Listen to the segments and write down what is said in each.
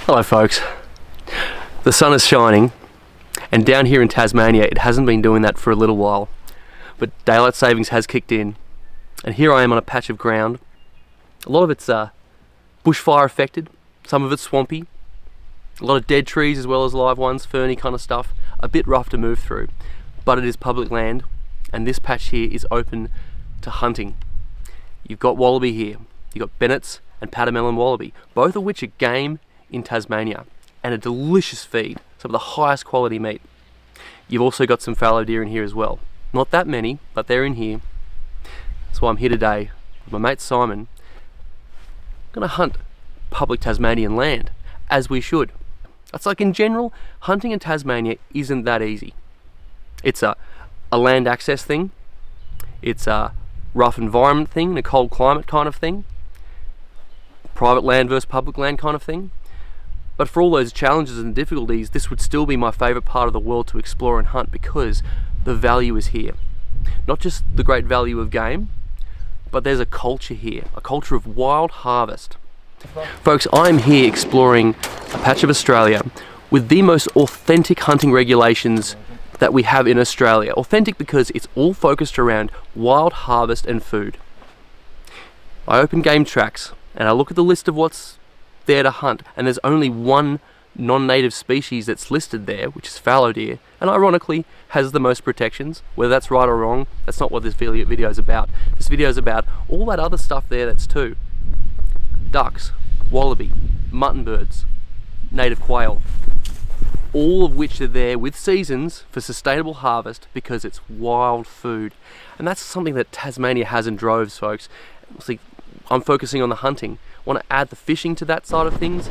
Hello folks. The sun is shining, and down here in Tasmania it hasn't been doing that for a little while, but daylight savings has kicked in, and here I am on a patch of ground. A lot of it's bushfire affected, some of it's swampy, a lot of dead trees as well as live ones, ferny kind of stuff, a bit rough to move through, but it is public land, and this patch here is open to hunting. You've got Walaby here, you've got Bennett's and Patamelon Walaby, both of which are game in Tasmania, and a delicious feed, some of the highest quality meat. You've also got some fallow deer in here as well. Not that many, but they're in here. That's why I'm here today with my mate Simon. I'm gonna hunt public Tasmanian land, as we should. It's like in general, hunting in Tasmania isn't that easy. It's a land access thing, it's a rough environment thing, a cold climate kind of thing, private land versus public land kind of thing. But for all those challenges and difficulties, this would still be my favourite part of the world to explore and hunt because the value is here. Not just the great value of game, but there's a culture here, a culture of wild harvest. Folks, I'm here exploring a patch of Australia with the most authentic hunting regulations that we have in Australia. Authentic because it's all focused around wild harvest and food. I open game tracks and I look at the list of what's there to hunt, and there's only one non-native species that's listed there, which is fallow deer, and ironically has the most protections. Whether that's right or wrong, that's not what this video is about. This video is about all that other stuff there that's too. Ducks, wallaby, mutton birds, native quail, all of which are there with seasons for sustainable harvest because it's wild food. And that's something that Tasmania has in droves, folks. See, I'm focusing on the hunting. Want to add the fishing to that side of things.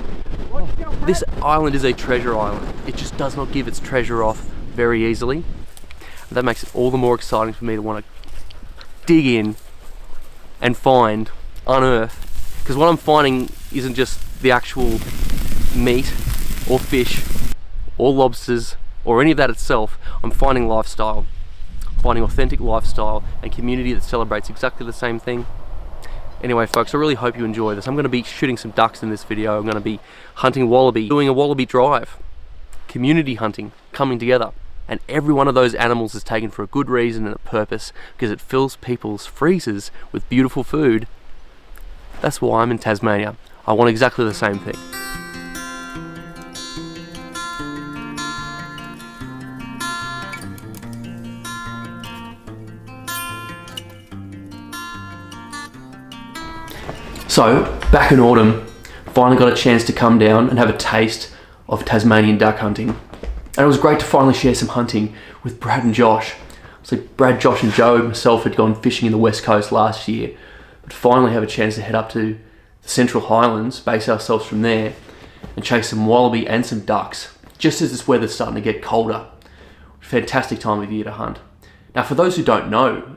This island is a treasure island. It just does not give its treasure off very easily. And that makes it all the more exciting for me to want to dig in and find, unearth. Because what I'm finding isn't just the actual meat or fish or lobsters or any of that itself. I'm finding lifestyle, finding authentic lifestyle and community that celebrates exactly the same thing. Anyway folks, I really hope you enjoy this. I'm going to be shooting some ducks in this video. I'm going to be hunting wallaby, doing a wallaby drive, community hunting, coming together. And every one of those animals is taken for a good reason and a purpose, because it fills people's freezers with beautiful food. That's why I'm in Tasmania. I want exactly the same thing. So, back in autumn, finally got a chance to come down and have a taste of Tasmanian duck hunting. And it was great to finally share some hunting with Brad and Josh. So Brad, Josh and Joe, myself had gone fishing in the West Coast last year, but finally have a chance to head up to the Central Highlands, base ourselves from there, and chase some wallaby and some ducks, just as this weather's starting to get colder. Fantastic time of year to hunt. Now for those who don't know,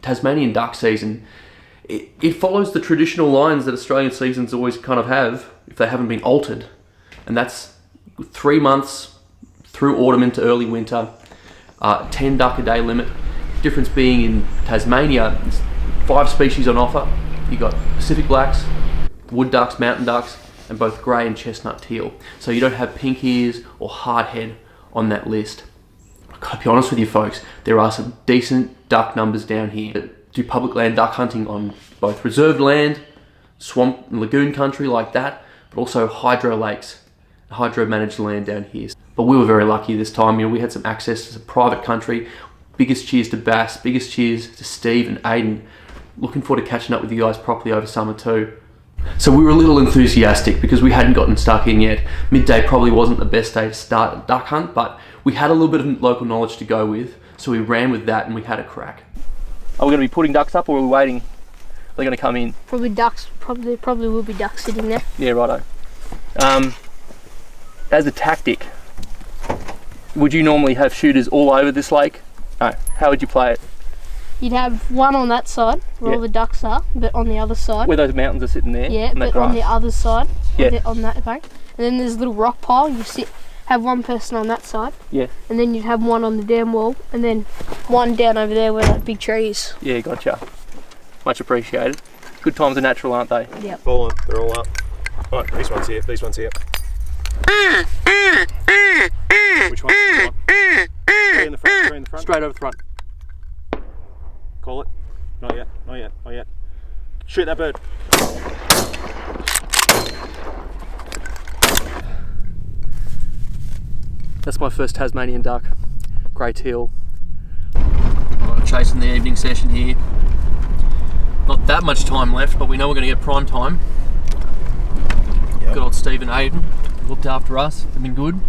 Tasmanian duck season, it follows the traditional lines that Australian seasons always kind of have, if they haven't been altered. And that's 3 months through autumn into early winter, 10 duck a day limit. Difference being in Tasmania, there's 5 species on offer. You've got Pacific blacks, wood ducks, mountain ducks, and both grey and chestnut teal. So you don't have pink ears or hardhead on that list. I've got to be honest with you folks, there are some decent duck numbers down here. Do public land duck hunting on both reserved land, swamp and lagoon country like that, but also hydro lakes, hydro managed land down here. But we were very lucky this time. You know, we had some access to some private country. Biggest cheers to Bass, biggest cheers to Steve and Aiden. Looking forward to catching up with you guys properly over summer too. So we were a little enthusiastic because we hadn't gotten stuck in yet. Midday probably wasn't the best day to start a duck hunt, but we had a little bit of local knowledge to go with, so we ran with that and we had a crack. Are we going to be putting ducks up, or are we waiting? Are they going to come in? Probably ducks. Probably will be ducks sitting there. Yeah, righto. As a tactic, would you normally have shooters all over this lake? No. How would you play it? You'd have one on that side where all the ducks are, but on the other side. Where those mountains are sitting there? Yeah, but on the other side. Yeah. On that bank. And then there's a little rock pile. You have one person on that side. Yeah. And then you'd have one on the dam wall, and then one down over there where that big tree is. Yeah, gotcha. Much appreciated. Good times are natural, aren't they? Yep. Fallen, they're all up. Right, these ones here, these ones here. Which one? Three in the front, three in the front. Straight over the front. Call it. Not yet, not yet, not yet. Shoot that bird. That's my first Tasmanian duck. Grey teal. I'm chasing the evening session here. Not that much time left, but we know we're going to get prime time. Yep. Good old Steve and Hayden looked after us. They've been good.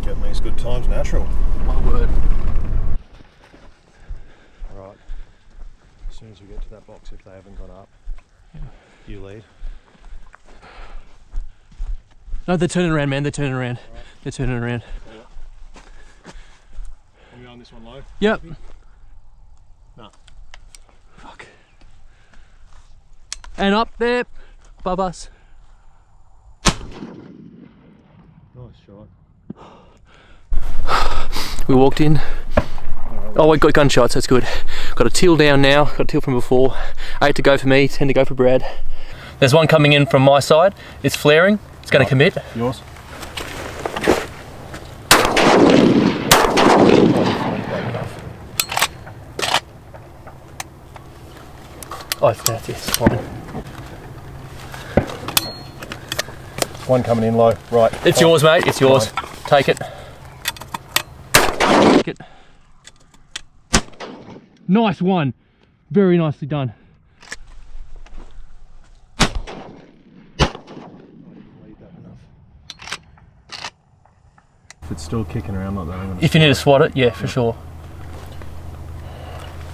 Getting these good times natural. My word. Alright. As soon as we get to that box, if they haven't gone up, you lead. No, they're turning around, man. They're turning around. Right. They're turning around. Are we on this one low? Yep. No. Fuck. And up there, above us. Nice shot. We walked in. Oh, we got gunshots, that's good. Got a teal down now, got a teal from before. 8 to go for me, 10 to go for Brad. There's one coming in from my side. It's flaring, it's going to commit. Yours? Oh, that's it, it's fine. One coming in low, right. It's yours, mate, it's yours. Take it. Take it. Nice one. Very nicely done. If it's still kicking around like that, I'm gonna... If you need to swat it, yeah, for sure.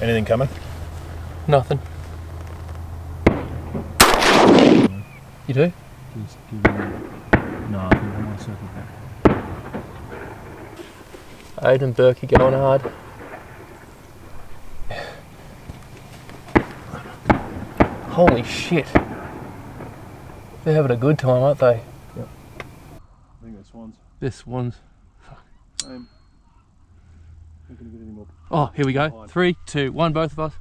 Anything coming? Nothing. You do? Just give me... No, I think I might circle back. Aiden Berkey going hard. Holy shit. They're having a good time, aren't they? Yep. I think they're swans. They're swans. Not gonna get any more. Oh, here we go. 3, 2, 1, both of us.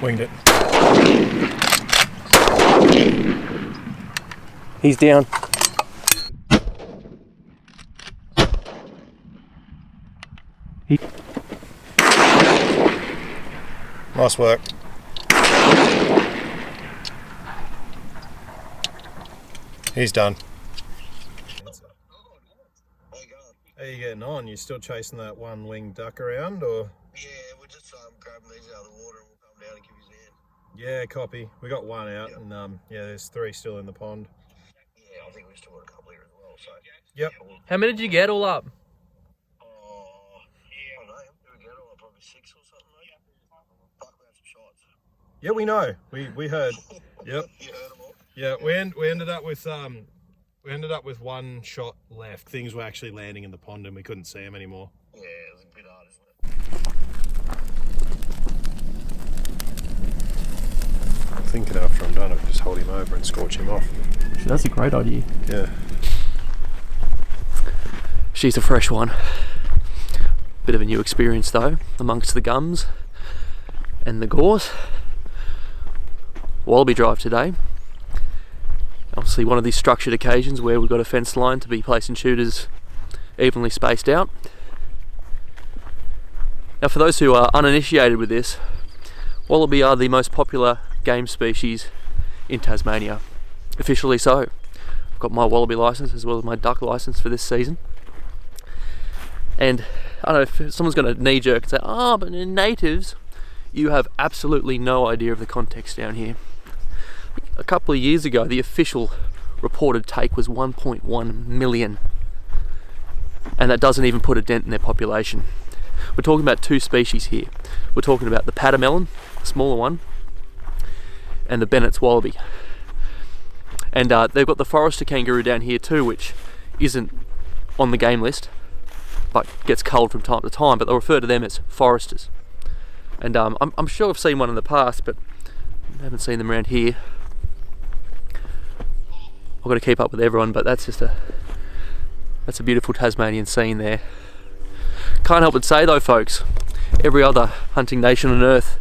Winged it. He's down. Nice work. He's done. How you getting on? You still chasing that one-winged duck around, or? Yeah, we're just grabbing these out of the water and we'll come down and give you his hand. Yeah, copy. We got one out, and yeah, there's 3 still in the pond. Yeah, I think we've still got a couple here as well. So. Yep. Yeah, How many did you get all up? I don't know. Did we get all probably 6 or something? Like? Fuck, we had some shots. Yeah, we know. We heard. Yep. You heard them all. Yeah, we ended up with one shot left. Things were actually landing in the pond, and we couldn't see them anymore. Yeah, it was a bit hard, isn't it? I'm thinking after I'm done, I'll just hold him over and scorch him off. That's a great idea. Yeah. She's a fresh one. Bit of a new experience though, amongst the gums and the gores. Walaby drive today. Obviously one of these structured occasions where we've got a fence line to be placing shooters evenly spaced out. Now for those who are uninitiated with this, Walaby are the most popular game species in Tasmania. Officially so. I've got my Walaby licence as well as my duck licence for this season. And I don't know if someone's going to knee-jerk and say, oh, but in natives, you have absolutely no idea of the context down here. A couple of years ago, the official reported take was 1.1 million. And that doesn't even put a dent in their population. We're talking about 2 species here. We're talking about the pademelon, the smaller one, and the Bennett's wallaby. And they've got the forester kangaroo down here too, which isn't on the game list, but gets culled from time to time, but they'll refer to them as foresters. And I'm sure I've seen one in the past, but I haven't seen them around here. I've got to keep up with everyone, but that's just a That's a beautiful Tasmanian scene there. Can't help but say though, folks, every other hunting nation on earth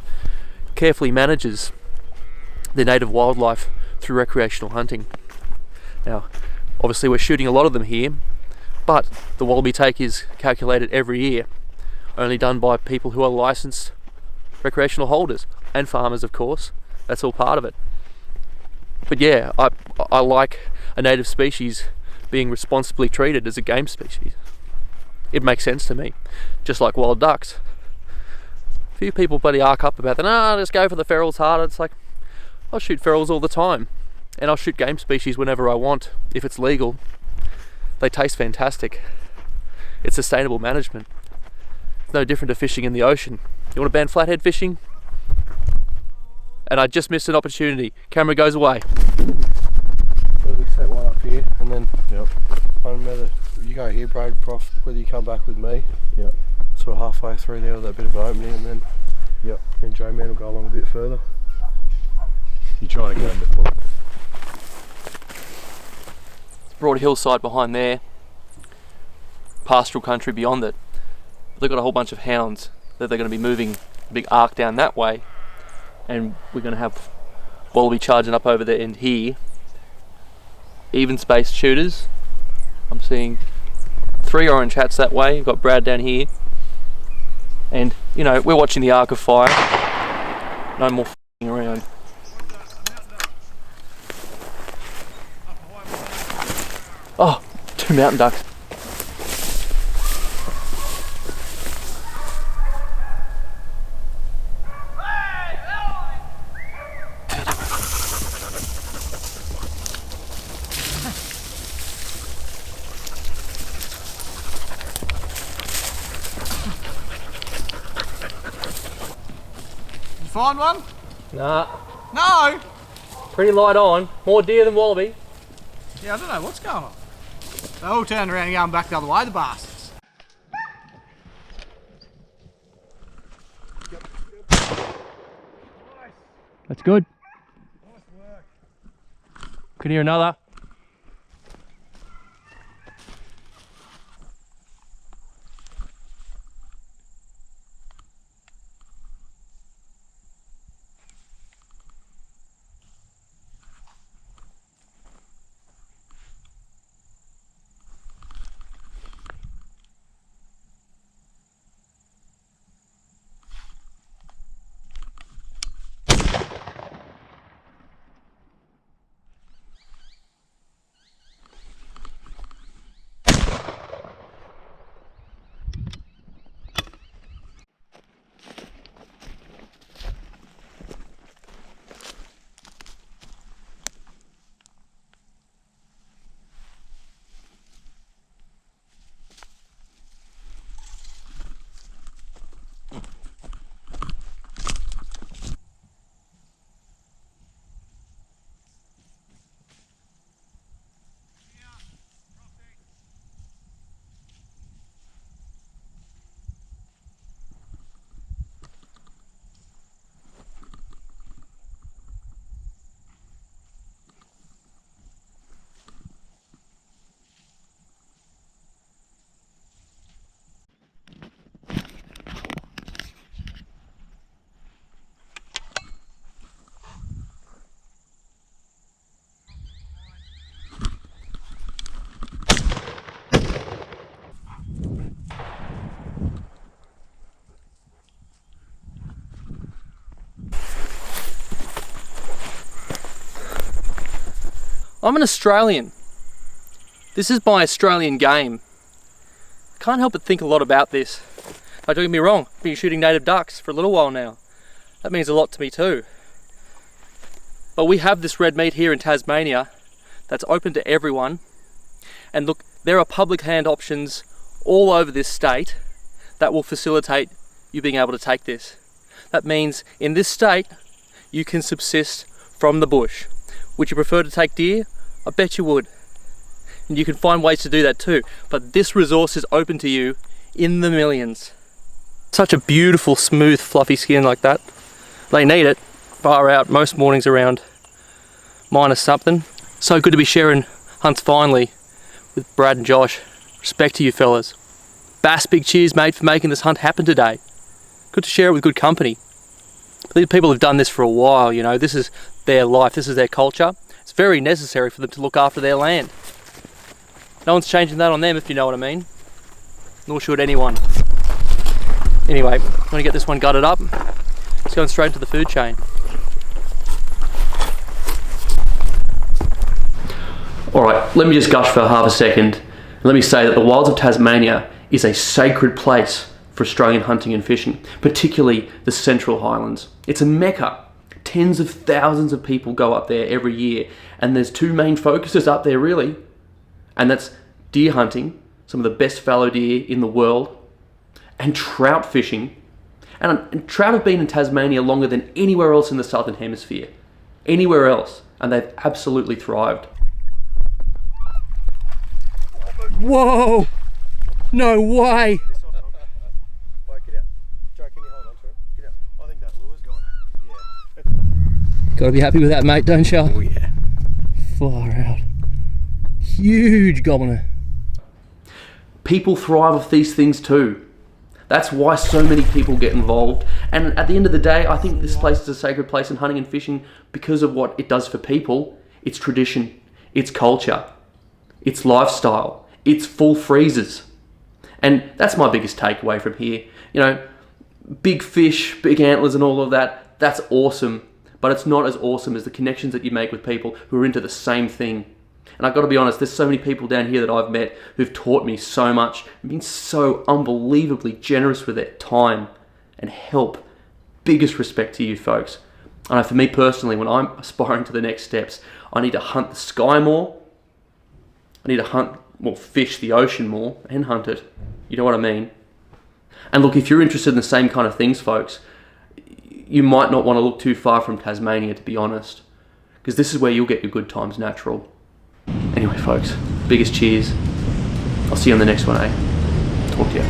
carefully manages their native wildlife through recreational hunting. Now, obviously we're shooting a lot of them here, but the wallaby take is calculated every year, only done by people who are licensed recreational holders and farmers, of course. That's all part of it. But yeah, I like a native species being responsibly treated as a game species. It makes sense to me, just like wild ducks. A few people bloody arc up about that. Nah, just go for the ferals harder. It's like, I'll shoot ferals all the time, and I'll shoot game species whenever I want if it's legal. They taste fantastic. It's sustainable management. It's no different to fishing in the ocean. You want to ban flathead fishing? And I just missed an opportunity. Camera goes away. So we set one up here, and then you go here, Brad, Prof, whether you come back with me. Yep. Sort of halfway through there with that bit of an opening, and then me and Joe Man will go along a bit further. You're trying to get them before. Broad hillside behind there. Pastoral country beyond it. They've got a whole bunch of hounds that they're going to be moving a big arc down that way, and we're going to have wallaby charging up over the end here. Even spaced shooters. I'm seeing 3 orange hats that way. We've got Brad down here, and you know, we're watching the arc of fire. No more f***ing around. Oh, 2 mountain ducks. Find one? Nah, No! pretty light on. More deer than wallaby. Yeah, I don't know what's going on. They all turned around and going back the other way, the bastards. That's good. Nice work. Could hear another. I'm an Australian. This is my Australian game. Can't help but think a lot about this. Now, don't get me wrong, I've been shooting native ducks for a little while now. That means a lot to me too. But we have this red meat here in Tasmania that's open to everyone. And look, there are public hand options all over this state that will facilitate you being able to take this. That means in this state, you can subsist from the bush. Would you prefer to take deer? I bet you would. And you can find ways to do that too. But this resource is open to you in the millions. Such a beautiful, smooth, fluffy skin like that. They need it. Far out, most mornings around minus something. So good to be sharing hunts finally with Brad and Josh. Respect to you fellas. Bass, big cheers mate for making this hunt happen today. Good to share it with good company. These people have done this for a while, you know, this is their life, this is their culture. It's very necessary for them to look after their land. No one's changing that on them, if you know what I mean. Nor should anyone. Anyway, I'm gonna get this one gutted up. It's going straight into the food chain. Alright, let me just gush for half a second. Let me say that the wilds of Tasmania is a sacred place for Australian hunting and fishing, particularly the Central Highlands. It's a mecca. Tens of thousands of people go up there every year, and there's two main focuses up there really, and that's deer hunting, some of the best fallow deer in the world, and trout fishing. And trout have been in Tasmania longer than anywhere else in the Southern Hemisphere. Anywhere else, and they've absolutely thrived. Whoa! No way! Gotta be happy with that, mate, don't you? Oh yeah. Far out. Huge gobbler. People thrive off these things too. That's why so many people get involved. And at the end of the day, I think this place is a sacred place in hunting and fishing because of what it does for people. It's tradition, it's culture, it's lifestyle, it's full freezers. And that's my biggest takeaway from here. You know, big fish, big antlers and all of that, that's awesome. But it's not as awesome as the connections that you make with people who are into the same thing. And I've got to be honest, there's so many people down here that I've met who've taught me so much and been so unbelievably generous with their time and help. Biggest respect to you folks. I know for me personally, when I'm aspiring to the next steps, I need to hunt the sky more. I need to fish the ocean more and hunt it. You know what I mean? And look, if you're interested in the same kind of things, folks, you might not want to look too far from Tasmania, to be honest, because this is where you'll get your good times natural. Anyway, folks, biggest cheers. I'll see you on the next one, eh? Talk to you.